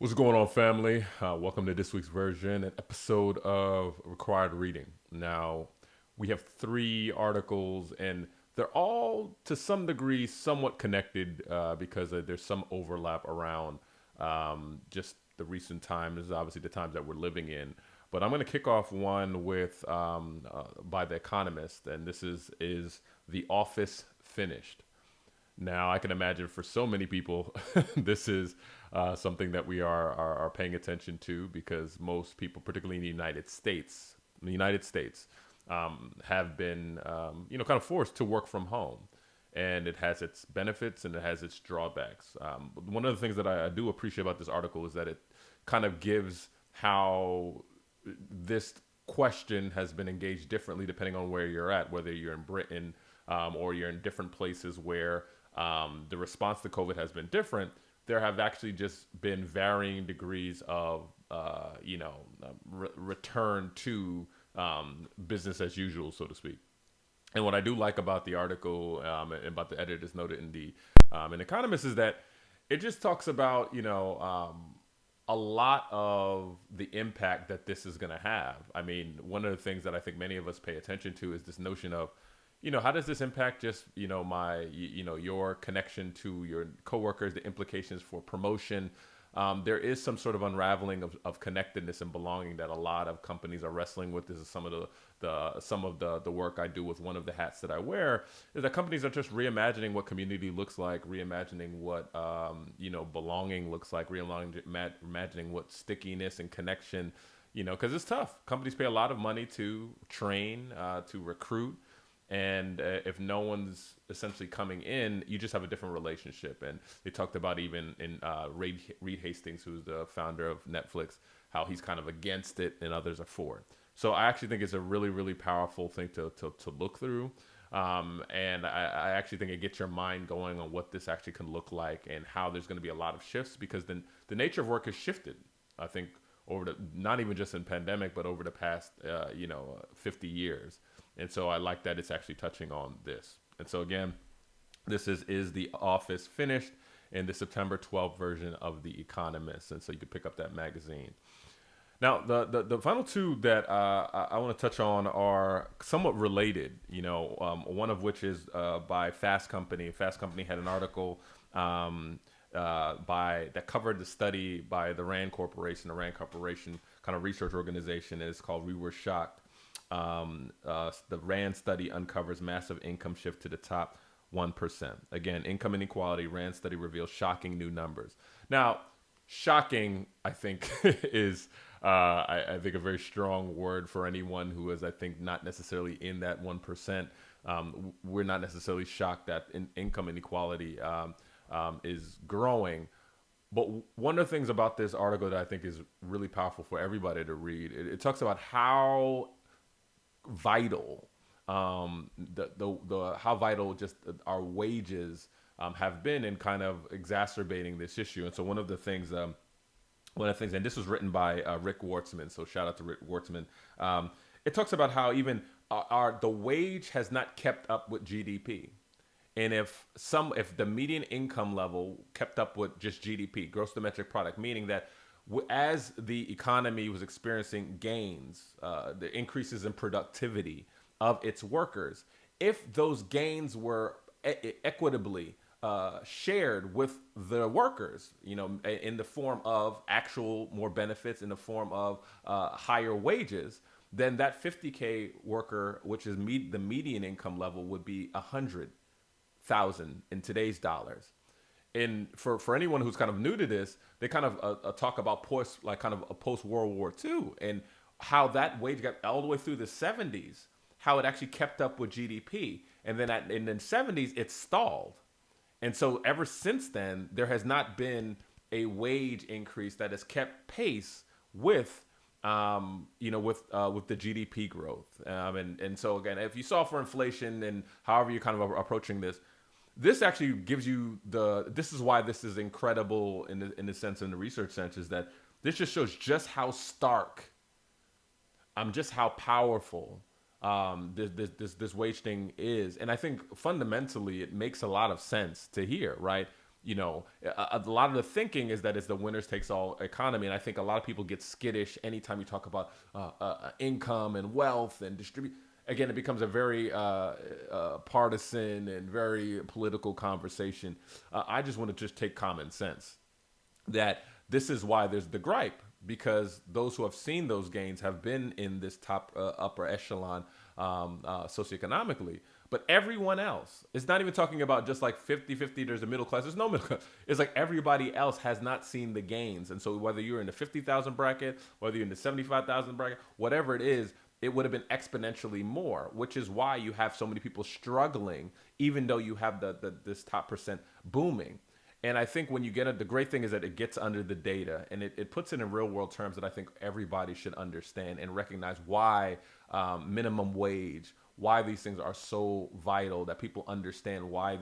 What's going on, family? Welcome to this week's version, an episode of Required Reading. Now, we have three articles, and they're all, to some degree, somewhat connected because there's some overlap around just the recent times, obviously the times that we're living in. But I'm going to kick off one with by the Economist, and this is The Office Finished. Now, I can imagine for so many people, this is something that we are paying attention to because most people, particularly in the United States, have been, kind of forced to work from home. And it has its benefits and it has its drawbacks. One of the things that I do appreciate about this article is that it kind of gives how this question has been engaged differently depending on where you're at, whether you're in Britain or you're in different places where the response to COVID has been different. There have actually just been varying degrees of, return to business as usual, so to speak. And what I do like about the article and about the editors noted in Economist is that it just talks about a lot of the impact that this is going to have. I mean, one of the things that I think many of us pay attention to is this notion of how does this impact just your connection to your coworkers, the implications for promotion. There is some sort of unraveling of connectedness and belonging that a lot of companies are wrestling with. This is some of the work I do with one of the hats that I wear, is that companies are just reimagining what community looks like, reimagining what belonging looks like, reimagining what stickiness and connection, because it's tough. Companies pay a lot of money to train, to recruit, and if no one's essentially coming in, you just have a different relationship. And they talked about even in Reed Hastings, who's the founder of Netflix, how he's kind of against it and others are for it. So I actually think it's a really, really powerful thing to look through. And I actually think it gets your mind going on what this actually can look like and how there's going to be a lot of shifts, because then the nature of work has shifted, I think, over the, not even just in pandemic, but over the past, 50 years. And so I like that it's actually touching on this. And so again, this is The Office Finished in the September 12th version of The Economist. And so you can pick up that magazine. Now, the final two that I want to touch on are somewhat related. One of which is by Fast Company. Fast Company had an article by that covered the study by the Rand Corporation. The Rand Corporation kind of research organization. It's called "We Were Shocked." The Rand study uncovers massive income shift to the top 1%. Again, income inequality. Rand study reveals shocking new numbers. Now, shocking, I think, is I think a very strong word for anyone who is, I think, not necessarily in that 1%. We're not necessarily shocked that income inequality is growing. But one of the things about this article that I think is really powerful for everybody to read, it talks about how vital the how vital just our wages have been in kind of exacerbating this issue. And so one of the things, and this was written by Rick Wartzman. So shout out to Rick Wartzman. It talks about how even the wage has not kept up with GDP. And if the median income level kept up with just GDP, gross domestic product, meaning that as the economy was experiencing gains, the increases in productivity of its workers, if those gains were equitably shared with the workers, in the form of actual more benefits, in the form of higher wages, then that 50K worker, which is the median income level, would be 100,000 in today's dollars. And for anyone who's kind of new to this, they kind of talk about kind of a post World War II, and how that wage got all the way through the 70s, how it actually kept up with GDP, and then in the 70s it stalled. And so ever since then, there has not been a wage increase that has kept pace with, with the GDP growth. And so again, if you solve for inflation and however you're kind of approaching this, this actually gives you this is why this is incredible in the sense, in the research sense, is that this just shows just how stark, just how powerful this wage thing is. And I think fundamentally it makes a lot of sense to hear, right? a lot of the thinking is that it's the winners takes all economy, and I think a lot of people get skittish anytime you talk about income and wealth and distribute. Again, it becomes a very partisan and very political conversation. I just want to just take common sense that this is why there's the gripe, because those who have seen those gains have been in this top upper echelon socioeconomically. But everyone else, it's not even talking about just like 50-50, there's a middle class, there's no middle class. It's like everybody else has not seen the gains. And so whether you're in the 50,000 bracket, whether you're in the 75,000 bracket, whatever it is, it would have been exponentially more, which is why you have so many people struggling, even though you have this top percent booming. And I think when you get it, the great thing is that it gets under the data, and it puts it in real world terms that I think everybody should understand and recognize why minimum wage, why these things are so vital, that people understand why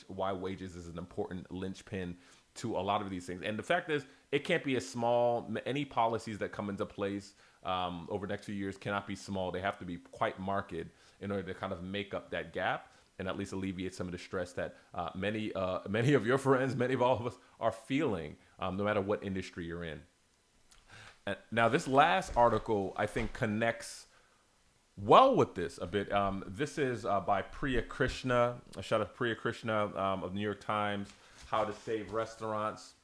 why wages is an important linchpin to a lot of these things. And the fact is, it can't be a small, any policies that come into place over the next few years cannot be small. They have to be quite marked in order to kind of make up that gap and at least alleviate some of the stress that many of your friends, many of all of us are feeling, no matter what industry you're in. And now, this last article, I think, connects well with this a bit. This is by Priya Krishna. A shout out to Priya Krishna of the New York Times, How to Save Restaurants.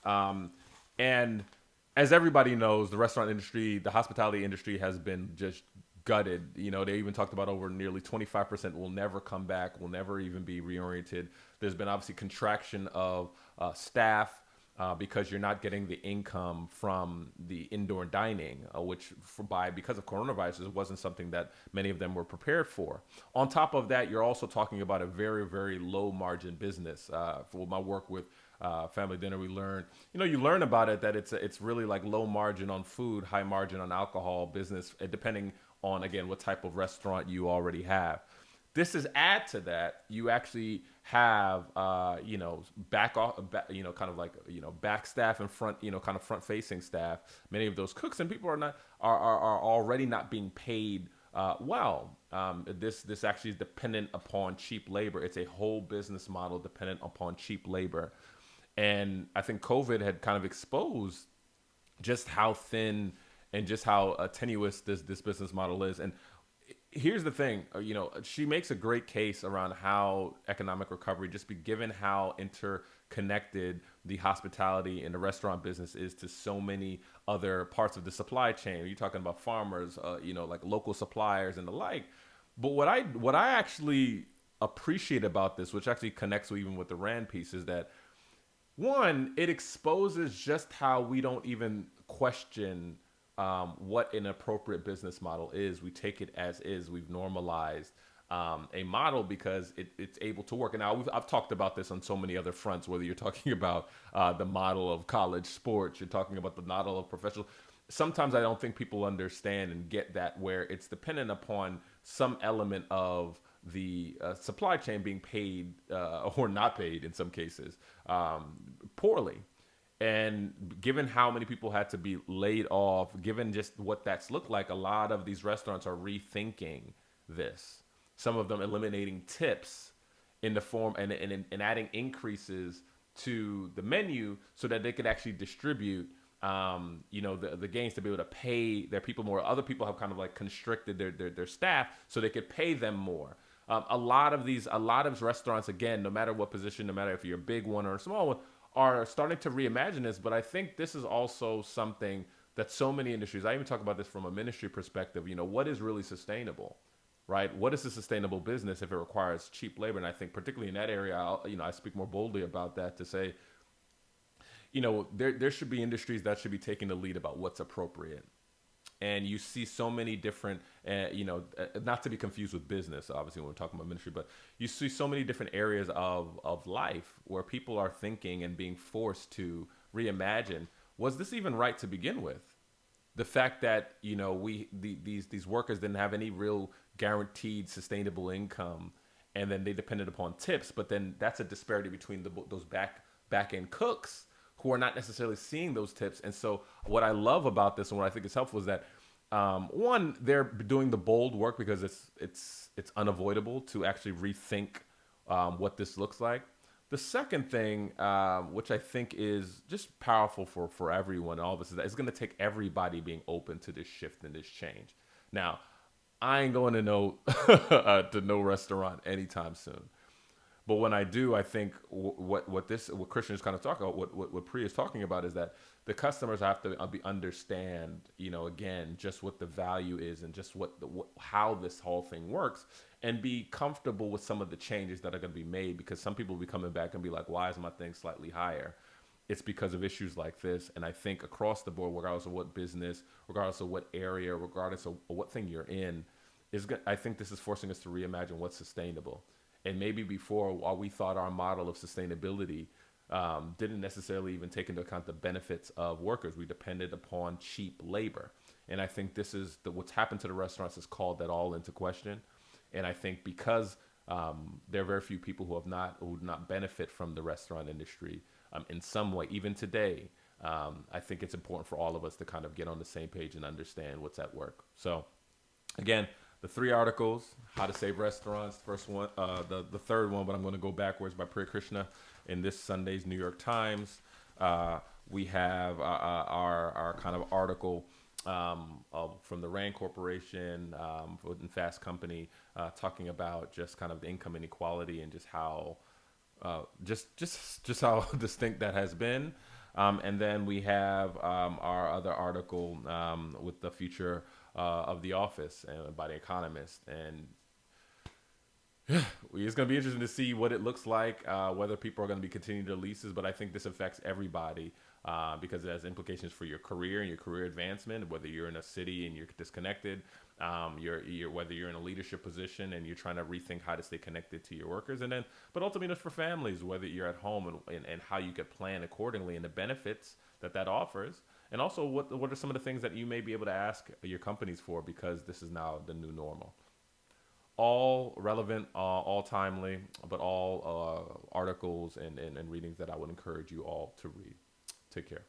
And as everybody knows, the restaurant industry, the hospitality industry has been just gutted. They even talked about over nearly 25% will never come back, will never even be reoriented. There's been obviously contraction of staff because you're not getting the income from the indoor dining, which because of coronavirus, it wasn't something that many of them were prepared for. On top of that, you're also talking about a very, very low margin business. For my work with Family Dinner, we learned, you learn about it, that it's really like low margin on food, high margin on alcohol business, depending on, again, what type of restaurant you already have. This is add to that, you actually have, back off, kind of like, back staff and front, kind of front facing staff. Many of those cooks and people are already not being paid well. This actually is dependent upon cheap labor. It's a whole business model dependent upon cheap labor. And I think COVID had kind of exposed just how thin and just how tenuous this business model is. And here's the thing, she makes a great case around how economic recovery, just be given how interconnected the hospitality and the restaurant business is to so many other parts of the supply chain. You're talking about farmers, like local suppliers and the like. But what I actually appreciate about this, which actually connects even with the Rand piece, is that one, it exposes just how we don't even question what an appropriate business model is. We take it as is. We've normalized a model because it's able to work. And now I've talked about this on so many other fronts, whether you're talking about the model of college sports, you're talking about the model of professional. Sometimes I don't think people understand and get that, where it's dependent upon some element of the supply chain being paid or not paid in some cases poorly. And given how many people had to be laid off, given just what that's looked like, a lot of these restaurants are rethinking this. Some of them eliminating tips in the form and adding increases to the menu so that they could actually distribute, the gains to be able to pay their people more. Other people have kind of like constricted their staff so they could pay them more. A lot of restaurants, again, no matter what position, no matter if you're a big one or a small one, are starting to reimagine this. But I think this is also something that so many industries, I even talk about this from a ministry perspective, what is really sustainable, right? What is a sustainable business if it requires cheap labor? And I think particularly in that area, I speak more boldly about that to say, there should be industries that should be taking the lead about what's appropriate. And you see so many different, not to be confused with business, obviously, when we're talking about ministry, but you see so many different areas of life where people are thinking and being forced to reimagine, was this even right to begin with? The fact that, these workers didn't have any real guaranteed sustainable income, and then they depended upon tips, but then that's a disparity between those back end cooks who are not necessarily seeing those tips. And so what I love about this and what I think is helpful is that, one, they're doing the bold work because it's unavoidable to actually rethink what this looks like. The second thing, which I think is just powerful for everyone, all of us, is that it's going to take everybody being open to this shift and this change. Now, I ain't going to no restaurant anytime soon. But when I do, I think what Christian is kind of talking about, what Priya is talking about, is that the customers have to understand, again, just what the value is and just how this whole thing works, and be comfortable with some of the changes that are going to be made. Because some people will be coming back and be like, why is my thing slightly higher? It's because of issues like this. And I think across the board, regardless of what business, regardless of what area, regardless of what thing you're in, I think this is forcing us to reimagine what's sustainable. And maybe before, while we thought our model of sustainability didn't necessarily even take into account the benefits of workers, we depended upon cheap labor. And I think this is what's happened to the restaurants has called that all into question. And I think because there are very few people who do not benefit from the restaurant industry in some way, even today. I think it's important for all of us to kind of get on the same page and understand what's at work. So again, the three articles: How to Save Restaurants. First one, the third one, but I'm going to go backwards, by Priya Krishna in this Sunday's New York Times. We have our kind of article from the Rand Corporation and Fast Company, talking about just kind of the income inequality and just how just how distinct that has been. And then we have our other article with the future of the office by the Economist. And it's going to be interesting to see what it looks like, whether people are going to be continuing their leases. But I think this affects everybody because it has implications for your career and your career advancement, whether you're in a city and you're disconnected, whether you're in a leadership position and you're trying to rethink how to stay connected to your workers. And then, but ultimately, it's for families, whether you're at home and how you could plan accordingly and the benefits that offers. And also, what are some of the things that you may be able to ask your companies for, because this is now the new normal. All relevant, all timely, but all articles and readings that I would encourage you all to read. Take care.